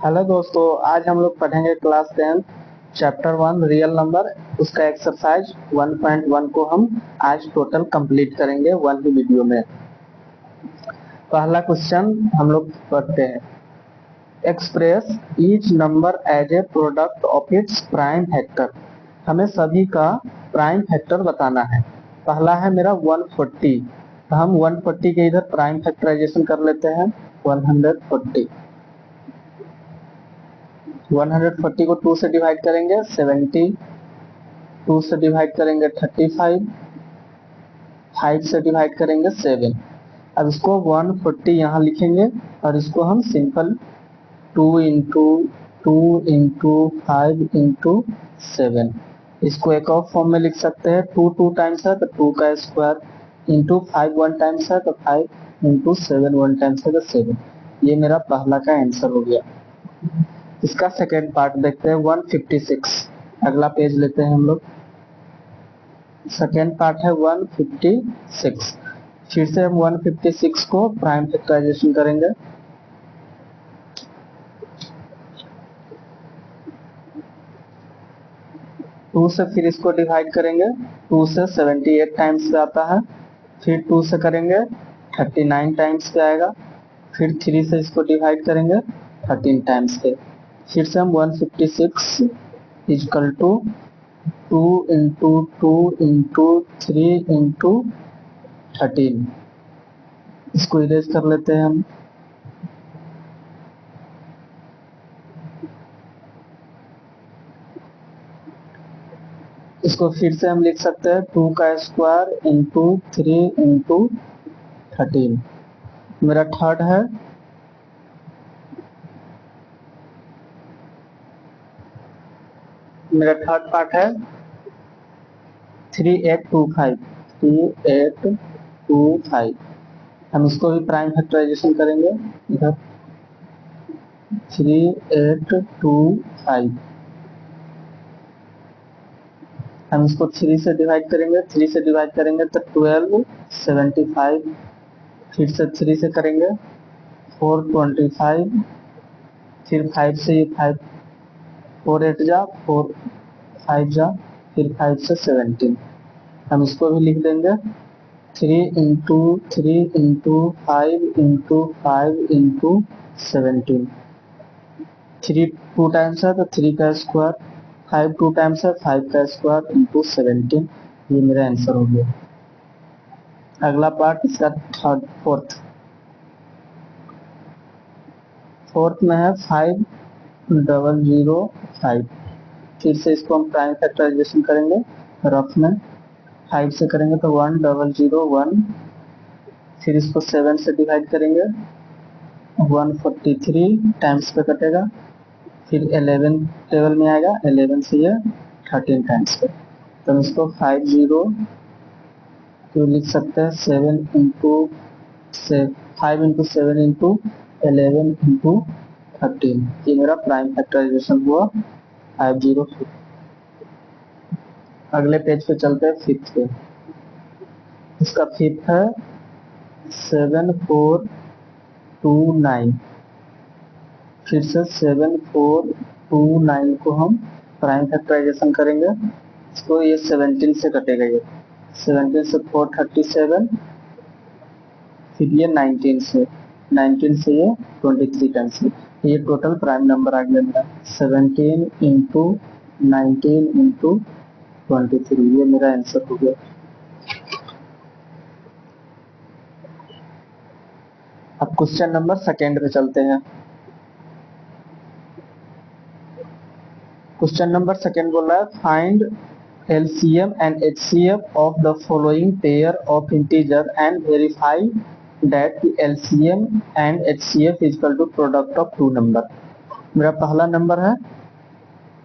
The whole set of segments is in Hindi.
हेलो दोस्तों, आज हम लोग पढ़ेंगे क्लास 10 चैप्टर 1 रियल नंबर। उसका एक्सरसाइज 1.1 को हम आज टोटल कंप्लीट करेंगे वन ही वीडियो में। पहला क्वेश्चन हम लोग पढ़ते हैं। Express each number as a product of its prime factor. हमें सभी का प्राइम फैक्टर बताना है। पहला है मेरा 140, तो हम 140 के इधर प्राइम फैक्टराइजेशन कर लेते हैं। 140 140 को 2 से डिवाइड करेंगे 70, 2 से डिवाइड करेंगे 35, 5 से डिवाइड करेंगे 7। अब इसको 140 यहाँ लिखेंगे और इसको हम सिंपल 2 इंटू 2 इंटू 5 इंटू 7, इसको एक और फॉर्म में लिख सकते हैं। 2 2 टाइम्स है तो 2 का स्क्वायर इंटू 5 1 टाइम्स है तो 5 इंटू 7 1 टाइम्स है तो 7। ये मेरा पहला का आंसर हो गया। इसका सेकेंड पार्ट देखते हैं 156। अगला पेज लेते हैं हम लोग। सेकेंड पार्ट है 156। फिर से हम 156 को प्राइम फैक्टराइजेशन करेंगे। टू से फिर इसको डिवाइड करेंगे। 2 से 78 टाइम्स पे आता है। फिर 2 से करेंगे 39 टाइम्स पे आएगा। फिर 3 से इसको डिवाइड करेंगे 13 टाइम्स पे। फिर से हम 156 is equal to 2 into 2 into 3 into 13, इसको इरेज कर लेते हैं हम। इसको फिर से हम लिख सकते हैं 2 का स्क्वायर इंटू 3 इंटू 13। मेरा थर्ड है मेरा थर्ड पार्ट है 3825। 3825 हम इसको भी प्राइम फैक्टराइजेशन करेंगे। इधर 3825 हम इसको 3 से डिवाइड करेंगे। 3 से डिवाइड करेंगे तो 1275। फिर से 3 से करेंगे 425। फिर 5 से ये 5 4 8 जा 4 5 जा, फिर 5 से 17। हम इसको भी लिख देंगे 3 into 3 into 5 into 5 into 17। 3 2 times है तो 3 का स्क्वायर, 5 2 टाइम्स है 5 का स्क्वायर इंटू 17। ये मेरा आंसर हो गया। अगला पार्ट इसका थर्ड फोर्थ में है 5005। फिर से इसको हम प्राइम फैक्टराइजेशन करेंगे रफ में। 5 से करेंगे तो 1001। फिर इसको 7 से डिवाइड करेंगे 143 टाइम्स पे कटेगा। फिर 11 टेबल में आएगा, 11 से ये 13 टाइम्स पे। तो हम इसको 50 तो लिख सकते हैं 7 इंटू 5 इंटू 7 इंटू 11 इंटू 13। ये मेरा प्राइम फैक्टराइजेशन हुआ 50। अगले पेज पे चलते हैं फिफ्थ पे। इसका फिफ्थ है 7429। फिर से 7429 को हम प्राइम फैक्टराइजेशन करेंगे। इसको ये 17 से कटेगा। ये 17 से 437, फिर ये 19 से ये 23 टाइम्स। ये टोटल प्राइम नंबर आ गया मेरा 17 इंटू 19 इंटू 23। ये मेरा आंसर हो गया। अब क्वेश्चन नंबर सेकेंड पे चलते हैं। क्वेश्चन नंबर सेकेंड बोल रहा है find LCM and HCF of the following pair of integer and verify that the LCM and HCF is equal to product of two number। मेरा पहला नंबर है,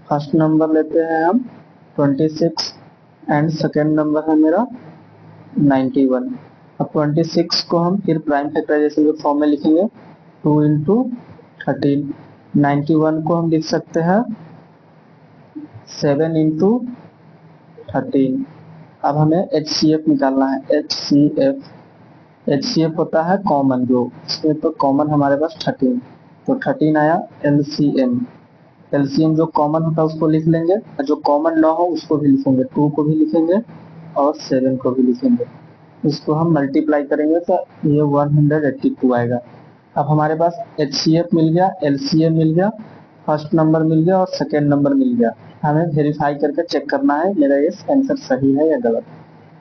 फर्स्ट नंबर लेते हैं हम 26 एंड सेकेंड नंबर है मेरा 91। अब 26 को हम फिर प्राइम फैक्टराइजेशन के फॉर्म में लिखेंगे 2 इंटू 13। 91 को हम लिख सकते हैं 7 इंटू 13। अब हमें HCF निकालना है। HCF होता है कॉमन, जो इसमें तो कॉमन हमारे पास 13। तो 13 आया। एलसीएम, एलसीएम जो कॉमन होता है उसको लिख लेंगे, और जो कॉमन ना हो उसको भी लिखेंगे, 2 को भी लिखेंगे और 7 को भी लिखेंगे। इसको हम मल्टीप्लाई करेंगे तो ये 182 आएगा। अब हमारे पास एचसीएफ मिल गया, एलसीएम मिल गया, फर्स्ट नंबर मिल गया और सेकेंड नंबर मिल गया। हमें वेरीफाई करके चेक करना है मेरा ये आंसर सही है या गलत।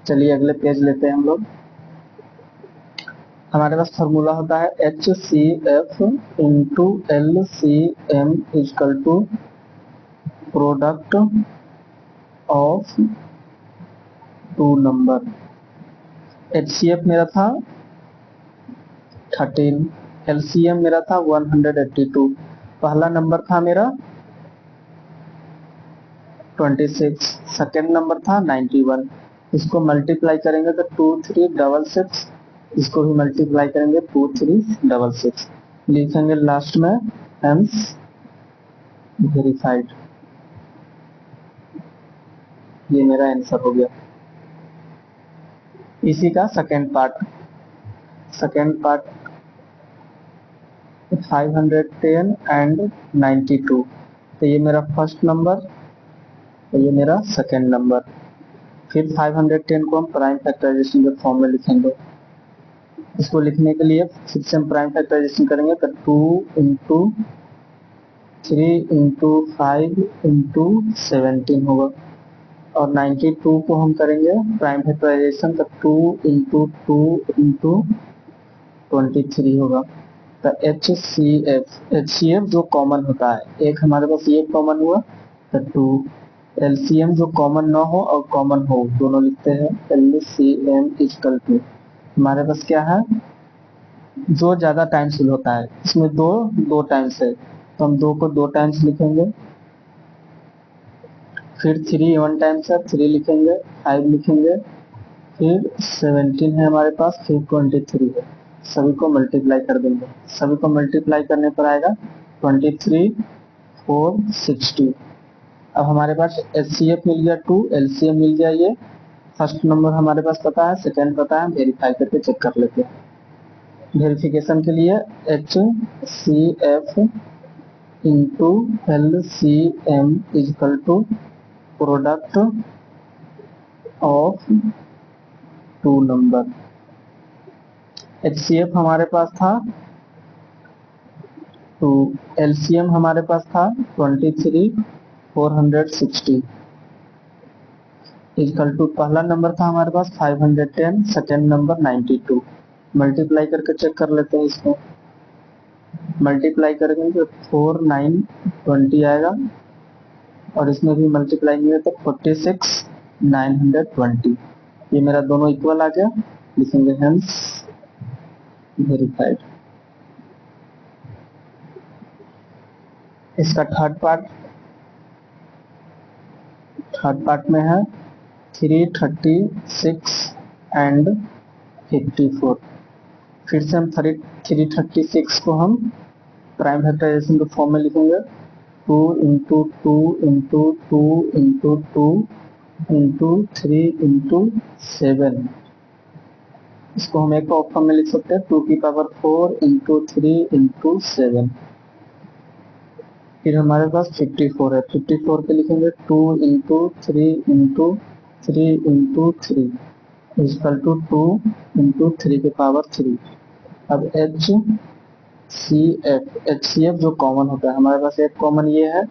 चलिए अगले पेज लेते हैं हम लोग। हमारे पास फॉर्मूला होता है H C F into L C M is equal to product of two number. H C F मेरा था 13, एलसीएम मेरा था 182, पहला नंबर था मेरा 26, सेकेंड नंबर था 91। इसको मल्टीप्लाई करेंगे तो 2366, इसको भी मल्टीप्लाई करेंगे 2366, लिखेंगे लास्ट में हेंस वेरीफाइड। ये मेरा आंसर हो गया। इसी का सेकेंड पार्ट 510 एंड 92, तो ये मेरा फर्स्ट नंबर, तो ये मेरा सेकेंड नंबर। फिर 510 को हम प्राइम फैक्टराइजेशन के फॉर्म में लिखेंगे। इसको लिखने के लिए फिर से हम प्राइम फैक्टराइजेशन करेंगे तो 2 इंटू 3 इंटू 5 इंटू 17 होगा, और 92 को हम करेंगे प्राइम फैक्टराइजेशन तो 2 इंटू 2 इंटू 23 होगा। तो एच सी एफ जो कॉमन होता है, एक हमारे पास ये कॉमन हुआ तो 2, एलसीएम जो कॉमन ना हो और कॉमन हो दोनों लिखते हैं, एलसीएम इजकल टू हमारे पास क्या है, जो ज्यादा टाइम्स होता है इसमें दो टाइम्स है तो हम 2 को 2 टाइम्स लिखेंगे, फिर 3 1 टाइम्स है 3 लिखेंगे, 5 लिखेंगे, फिर 17 है हमारे पास, फिर 23 है। सभी को मल्टीप्लाई कर देंगे, सभी को मल्टीप्लाई करने पर आएगा 23 4 60। अब हमारे पास एचसीएफ मिल गया 2, एलसीएम मिल गया, ये फर्स्ट नंबर हमारे पास पता है, सेकेंड पता है, वेरीफाई करके चेक कर लेते हैं। वेरिफिकेशन के लिए H C F into L C M is equal to product of two number. HCF हमारे पास था 2, एलसीएम हमारे पास था 23 460 इक्वल टू पहला नंबर था हमारे पास 510, सेकेंड नंबर 92। मल्टीप्लाई करके चेक कर लेते हैं इसको। मल्टीप्लाई करेंगे तो 4 9 20 आएगा, और इसमें भी मल्टीप्लाई नहीं है तो 46 920। ये मेरा दोनों इक्वल आ गया, लिखेंगे हेंस वेरीफाइड। इसका थर्ड पार्ट में है 336 एंड 54। फिर से हम 336 को हम प्राइम फैक्टराइजेशन के फॉर्म में लिखेंगे, 2 into 2 into 2 into 2 into 3 into 7। इसको हम एक और फॉर्म में लिख सकते हैं, 2 की पावर 4 इंटू 3 इंटू 7। फिर हमारे पास 54 है, 54 पे लिखेंगे 2 into 3 into 3 into 3 equal to 2 into 3 की पावर 3। अब एच सी एफ जो कॉमन होता है, हमारे पास एक कॉमन ये है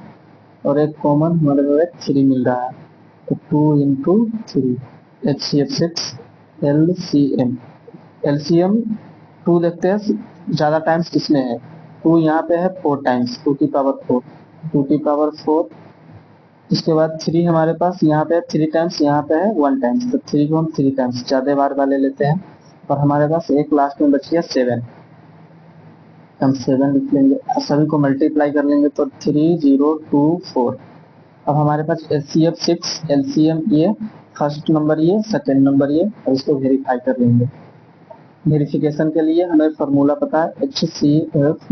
और एक कॉमन हमारे पास 3 मिल रहा है, तो 2 into 3 H C F 6 L C M. LCM 2 देखते हैं ज्यादा टाइम्स किसमें है, 2 यहाँ पे है 4 टाइम्स, 2 की पावर 4, 2 की पावर 4। इसके बाद 3 हमारे पास यहाँ पे 3 टाइम्स, यहाँ पे है 1 टाइम्स, तो 3 को हम 3 टाइम्स ज्यादा बार वाले लेते हैं, और हमारे पास एक लास्ट में बच गया 7, हम 7 लिख लेंगे, सभी को मल्टीप्लाई कर लेंगे तो 3024। अब हमारे पास एचसीएफ 6, एलसीएम ये फर्स्ट नंबर ये, सेकेंड नंबर ये, और इसको वेरीफाई कर लेंगे। वेरिफिकेशन के लिए हमें फॉर्मूला पता है, H C F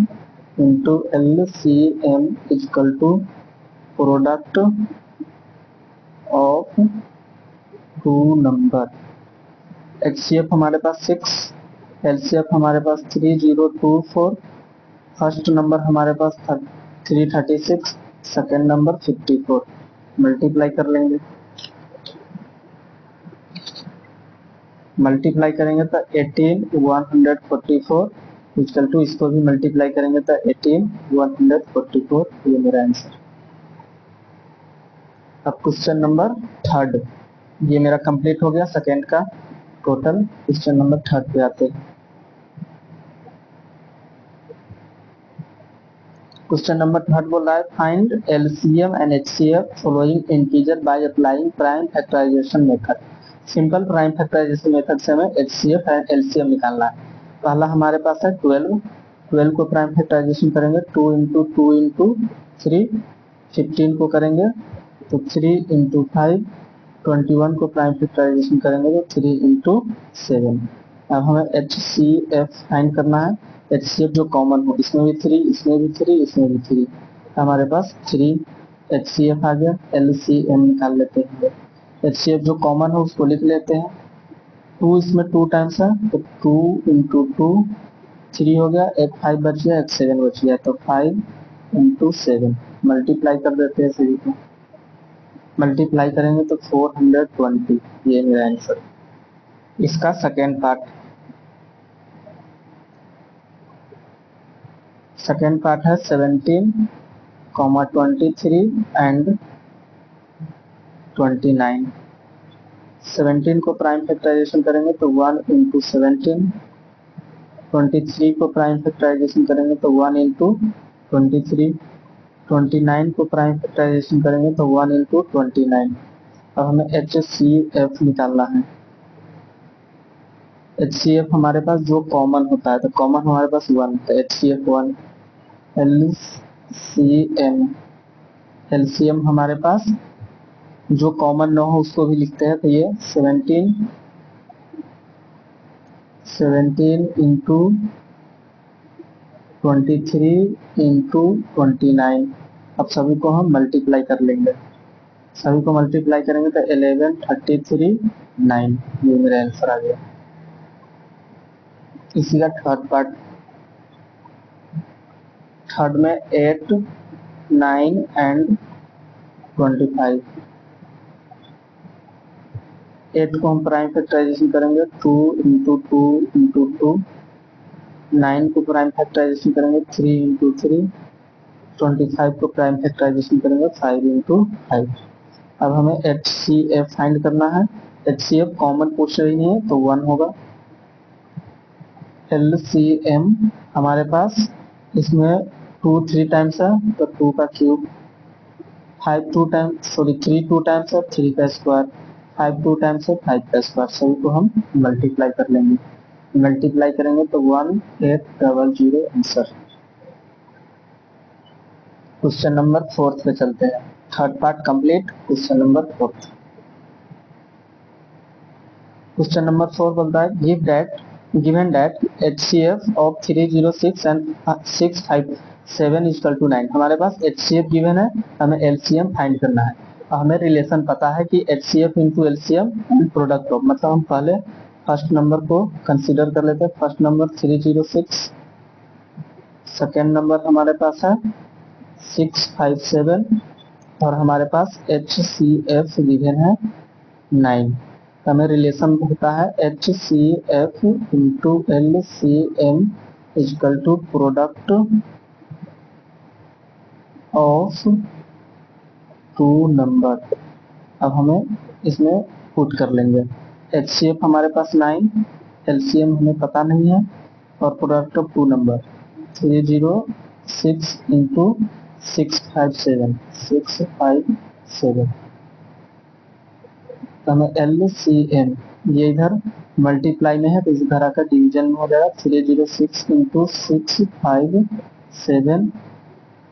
into L C M is equal to product of two number. H C F हमारे पास 6, एल सी एफ हमारे पास 3024, फर्स्ट नंबर हमारे पास 336, सेकेंड नंबर 54, मल्टीप्लाई कर लेंगे। मल्टीप्लाई करेंगे तो 18 144 इक्वल टू, इसको भी मल्टीप्लाई करेंगे तो 18 144, ये मेरा आंसर। अब क्वेश्चन नंबर थर्ड, ये मेरा कंप्लीट हो गया सेकेंड का टोटल। क्वेश्चन नंबर थर्ड पे आते हैं। क्वेश्चन नंबर थर्ड बोल रहा है find LCM and HCF following integer by applying prime factorisation method. Simple prime factorisation method से हमें एचसीएफ एंड एलसीएम निकालना है। पहला हमारे पास है 12, 12 को प्राइम फैक्टराइजेशन करेंगे 2 इंटू 2 इंटू 3, 15 को करेंगे तो 3 इंटू 5, 21 को प्राइम फैक्टराइजेशन करेंगे तो 3 इंटू 7। अब हमें एच सी एफ फाइंड करना है। एच सी एफ जो कॉमन हो, इसमें भी 3, इसमें भी 3, इसमें भी 3, हमारे पास 3 एच सी एफ आ गया। एल सी एम निकाल लेते हैं। एच सी एफ जो कॉमन हो उसको लिख लेते हैं। 2 इसमें 2 टाइम्स है तो 2 इंटू 2 3 हो गया, एक 5 बच गया, एक 7 बच गया, तो 5 इंटू 7 मल्टीप्लाई कर देते हैं सभी को। मल्टीप्लाई करेंगे तो 420, ये मेरा आंसर। इसका सेकेंड पार्ट, सेकेंड पार्ट है 17, 23 एंड 29। 17 को प्राइम फैक्टराइजेशन करेंगे तो 1 इंटू 17, 23 को प्राइम फैक्टराइजेशन करेंगे तो 1 इंटू 23, 29 को प्राइम फैक्टराइजेशन करेंगे तो 1 इंटू 29। अब हमें एच सी एफ निकालना है। एच सी एफ हमारे पास जो कॉमन होता है, तो कॉमन हमारे पास 1, तो H C F 1। L C M, LCM हमारे पास जो कॉमन न हो उसको भी लिखते हैं, तो ये 17 इंटू 23 इंटू 29। अब सभी को हम मल्टीप्लाई कर लेंगे। सभी को मल्टीप्लाई करेंगे तो 11 33 9, ये मेरा आंसर आ गया। इसी का थर्ड पार्ट, थर्ड में 8 9 एंड 25। 8 को हम प्राइम फैक्टराइजेशन करेंगे 2 इंटू 2 इंटू 2, 9 को प्राइम फैक्टराइजेशन करेंगे 3 इंटू 3, 25 को प्राइम फैक्टराइजेशन करेंगे 5 इंटू 5। अब हमें एच सी एफ फाइंड करना है। एच सी एफ कॉमन पूछ रही है तो 1 होगा। एल सी एम हमारे पास इसमें 2 3 टाइम्स है तो 2 का क्यूब, 5 2 टाइम्स, सॉरी 3 2 टाइम्स है 3 का स्क्वायर, 5 2 टाइम्स है 5 का स्क्वायर। सभी को हम मल्टीप्लाई कर लेंगे। मल्टीप्लाई करेंगे तो 1800 आंसर। क्वेश्चन नंबर फोर्थ पे चलते हैं। Third part complete. Question number fourth, question number 4 बोलता है given that HCF of 306 and 657 equal to 9। हमारे पास HCF गिवन है, हमें LCM फाइंड करना है। हमें रिलेशन पता है कि HCF into LCM and product of, मतलब हम पहले फर्स्ट नंबर को कंसीडर कर लेते हैं। फर्स्ट नंबर 306, सेकेंड नंबर हमारे पास है 657 और हमारे पास HCF गिवन है 9। हमें रिलेशन होता है H C F into L C M is equal to product of 2 number. अब हमें इसमें पुट कर लेंगे। एच सी एफ हमारे पास 9, एलसीएम हमें पता नहीं है, और प्रोडक्ट ऑफ 2 नंबर 306 इंटू 657। तो हमें एल सी एम, ये इधर मल्टीप्लाई में है तो इस धारा का डिवीजन में हो जाएगा। 306 इंटू 657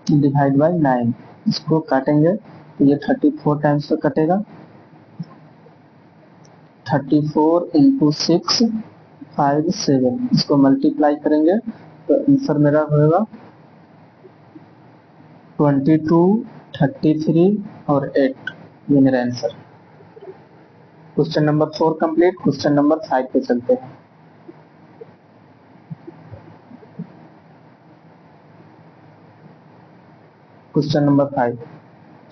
डिवाइड बाई 9, इसको काटेंगे तो ये 34 टाइम्स तो कटेगा। 34 इंटू 657, इसको मल्टीप्लाई करेंगे तो आंसर मेरा होगा 22 33 और 8, ये मेरा answer. Question number 4 complete. Question number 5 पे चलते हैं। क्वेश्चन नंबर 5,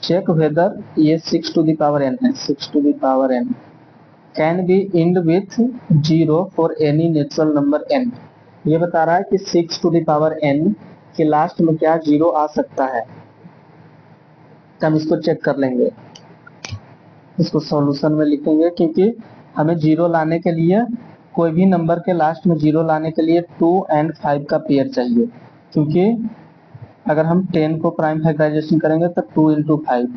चेक वेदर ये 6 टू द पावर n है, 6 to the power n can be end with 0 for any natural number n। ये बता रहा है कि 6 टू द पावर n के लास्ट में क्या 0 आ सकता है, तो हम इसको चेक कर लेंगे। इसको सॉल्यूशन में लिखेंगे, क्योंकि हमें 0 लाने के लिए, कोई भी नंबर के लास्ट में 0 लाने के लिए 2 एंड 5 का पेयर चाहिए। क्योंकि अगर हम 10 को प्राइम फैक्टराइजेशन करेंगे तो 2 इंटू 5,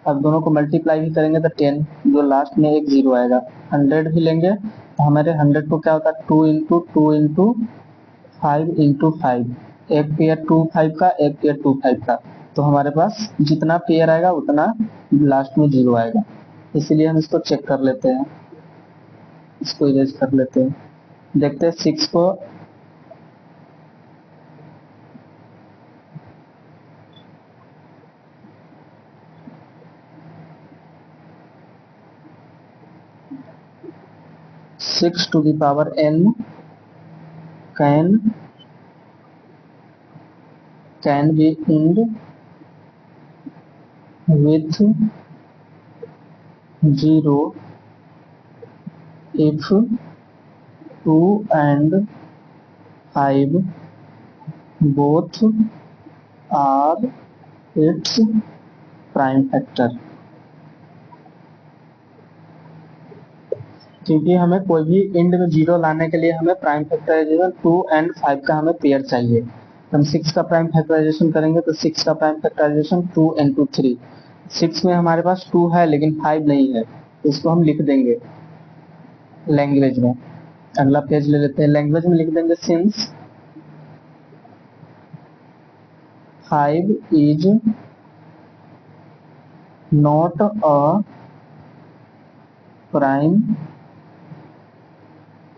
अब दोनों को मल्टीप्लाई भी करेंगे तो 10, जो लास्ट में एक 0 आएगा। 100 भी लेंगे तो हमारे 100 को क्या होता है 2 इंटू 2 इंटू 5 इंटू 5, एक पेयर 2 5 का, एक पेयर 2 5 का, तो हमारे पास जितना पेयर आएगा उतना लास्ट में 0 आएगा। इसीलिए हम इसको चेक कर लेते हैं, इसको इरेज कर लेते हैं। देखते हैं 6 को six to the power n can be end with 0 if 2 and 5 both are its prime factor। क्योंकि हमें कोई भी इंड में 0 लाने के लिए हमें प्राइम फैक्टराइजेशन 2 एंड 5 का हमें पेयर चाहिए। हम 6 का प्राइम फैक्टराइजेशन करेंगे तो 6 का प्राइम फैक्टराइजेशन 2 इंटू 3, 6 में हमारे पास 2 है लेकिन 5 नहीं है, इसको हम लिख देंगे लैंग्वेज में। अगला पेज ले लेते हैं, लैंग्वेज में लिख देंगे since 5 is not a prime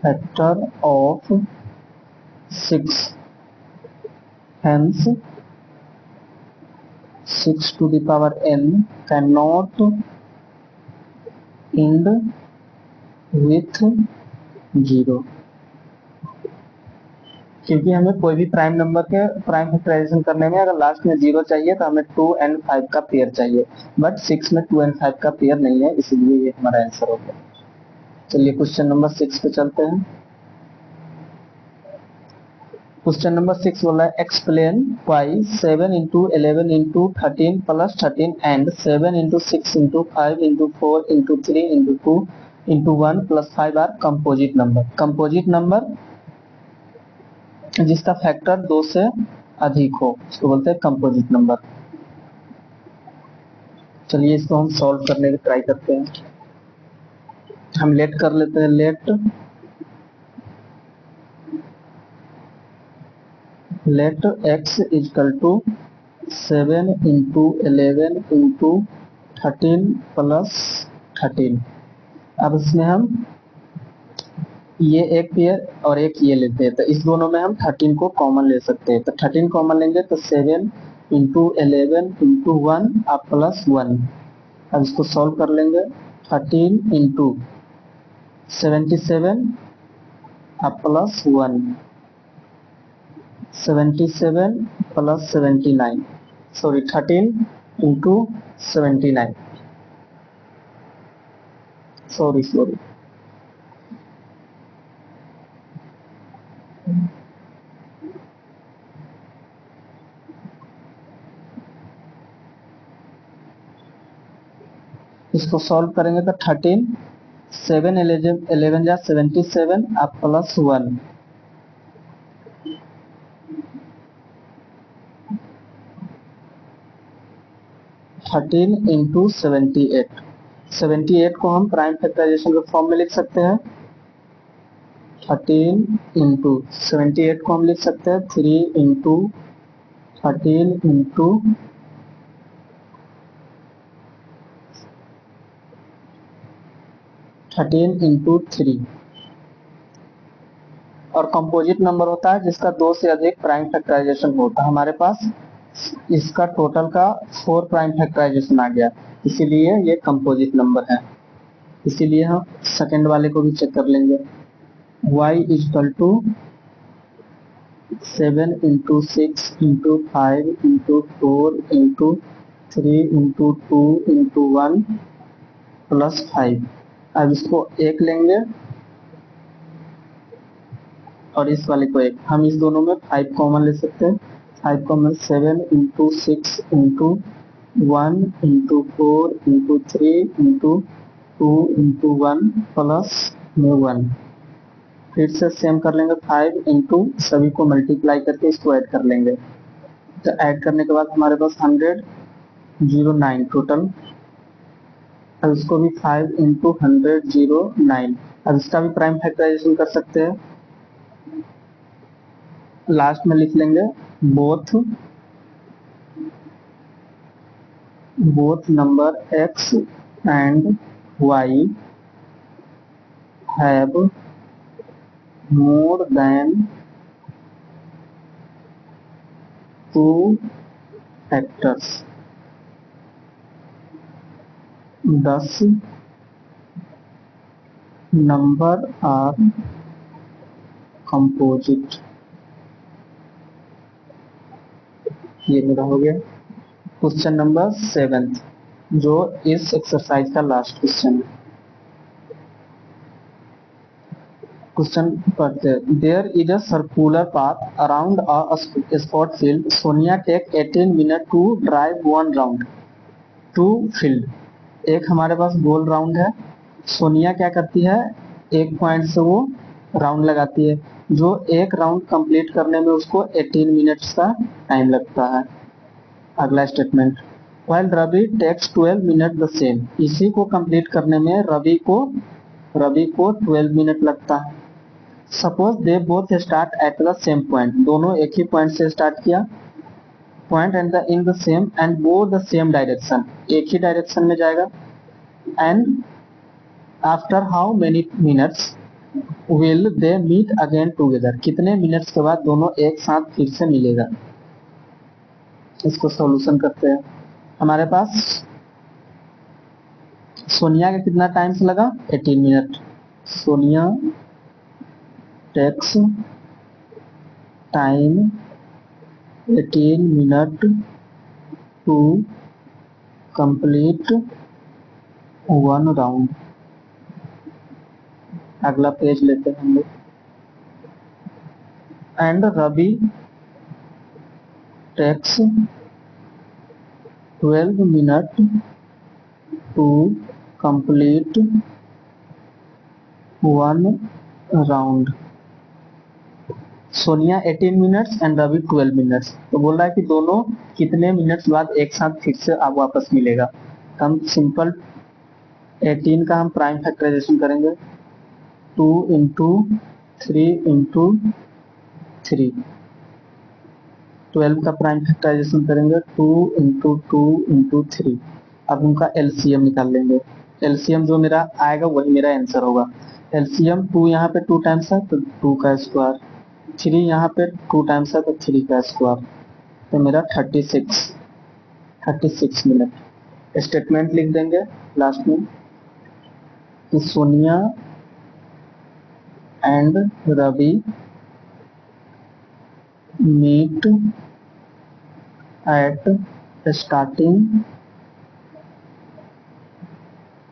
factor of 6, hence 6 to the power n cannot end with 0। क्योंकि हमें कोई भी प्राइम नंबर के प्राइम फैक्टराइजेशन करने में अगर लास्ट में 0 चाहिए तो हमें 2 एंड 5 का पेयर चाहिए, बट 6 में 2 एंड 5 का पेयर नहीं है, इसलिए ये हमारा आंसर होगा। चलिए क्वेश्चन नंबर 6 पे चलते हैं। क्वेश्चन नंबर 6 बोला है explain why 7 into 11 into 13 plus 13 and 7 into 6 into 5 into 4 into 3 into 2 into 1 plus 5 are composite number. Composite number जिसका फैक्टर 2 से अधिक हो उसको बोलते हैं कंपोजिट नंबर। चलिए इसको हम सॉल्व करने की ट्राई करते हैं। हम लेट कर लेते हैं, let x is equal to 7 into 11 into 13 plus 13। अब इसमें हम ये एक पेयर और एक ये लेते हैं, तो इस दोनों में हम 13 को कॉमन ले सकते हैं, तो 13 कॉमन लेंगे तो 7 इंटू 11 इंटू 1 आप प्लस 1। अब इसको सॉल्व कर लेंगे, 13 इंटू 77 आप plus 1, 77 plus 79, sorry 13 into 79, sorry इसको सॉल्व करेंगे तो 13 7 11 जा 77 आप प्लस 1, 13 इंटू 78। 78 को हम प्राइम फैक्टराइजेशन के फॉर्म में लिख सकते हैं। 13 इंटू 78 को हम लिख सकते हैं 3 इंटू 13 इंटू 13 इंटू 3। और कंपोजिट नंबर होता है जिसका 2 से अधिक प्राइम फैक्टराइजेशन होता है। हमारे पास इसका टोटल का 4 प्राइम फैक्टराइजेशन आ गया, इसीलिए ये कंपोजिट नंबर है। इसीलिए हम सेकंड वाले को भी चेक कर लेंगे, y is equal to 7 into 6 into 5 into 4 into 3 × 2 × 1 +5। अब इसको 1 लेंगे और इस वाले को 1। हम इस दोनों में 5 कॉमन ले सकते हैं। 5 कॉमन 7 × 6 × 1 × 4 × 3 × 2 × 1 प्लस में 1। फिर से सेम कर लेंगे, 5 × सभी को मल्टीप्लाई करके इसको ऐड कर लेंगे। तो ऐड करने के बाद हमारे पास 109 टोटल। अब इसको भी 5 × 100 9। अब इसका भी प्राइम फैक्टराइजेशन कर सकते हैं। लास्ट में लिख लेंगे both number x and y have more than 2 factors, thus number are composite। ये मेरा हो गया क्वेश्चन नंबर 7, जो इस एक्सरसाइज का लास्ट क्वेश्चन है। क्वेश्चन पढ़ते हैं। There is a circular path around a spot field. Sonia take 18 minute to drive 1 round to field. एक हमारे पास गोल राउंड है। सोनिया क्या करती है, एक पॉइंट से वो राउंड लगाती है, जो एक राउंड कंप्लीट करने में उसको 18 मिनट्स का टाइम लगता है। अगला statement, while Ravi takes 12 minute the same. इसी को कंप्लीट करने में रवि को 12 मिनट लगता है। Suppose they both start at the same point. दोनों एक ही पॉइंट से स्टार्ट किया, point and in the same and go the same direction, एक ही डायरेक्शन में जाएगा। And after how many minutes will they meet again together. कितने मिनट्स के बाद दोनों एक साथ फिर से मिलेगा। इसको सॉल्यूशन करते हैं। हमारे पास सोनिया का कितना टाइम से लगा, 18 minute. Sonia takes time 18 minute to complete 1 round. अगला पेज लेते हैं हम लोग। And Ravi takes 12 minute to complete 1 round. Sonia 18 minutes and Ravi 12 minutes. तो बोल रहा है कि दोनों कितने मिनट्स बाद एक साथ फिर से अब वापस मिलेगा। तो हम सिंपल 18 का हम प्राइम फैक्टराइजेशन करेंगे, 2 × 3 × 3। 12 का प्राइम फैक्टराइजेशन करेंगे, 2 × 2 × 3। अब उनका एलसीएम निकाल लेंगे। एलसीएम जो मेरा आएगा वही मेरा आंसर होगा। एलसीएम 2 यहाँ पे 2 टाइम्स है तो 2 का स्क्वायर, 3 यहाँ पे 2 टाइम्स है तो 3 का स्क्वायर, तो मेरा 36 मिनट। स्टेटमेंट लिख देंगे लास्ट में कि Sonia and Ravi meet at starting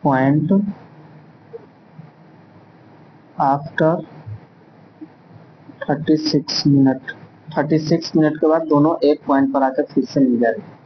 point after 36 minute. 36 minute के बाद दोनों एक पॉइंट पर आकर फिर से मिल जाएंगे।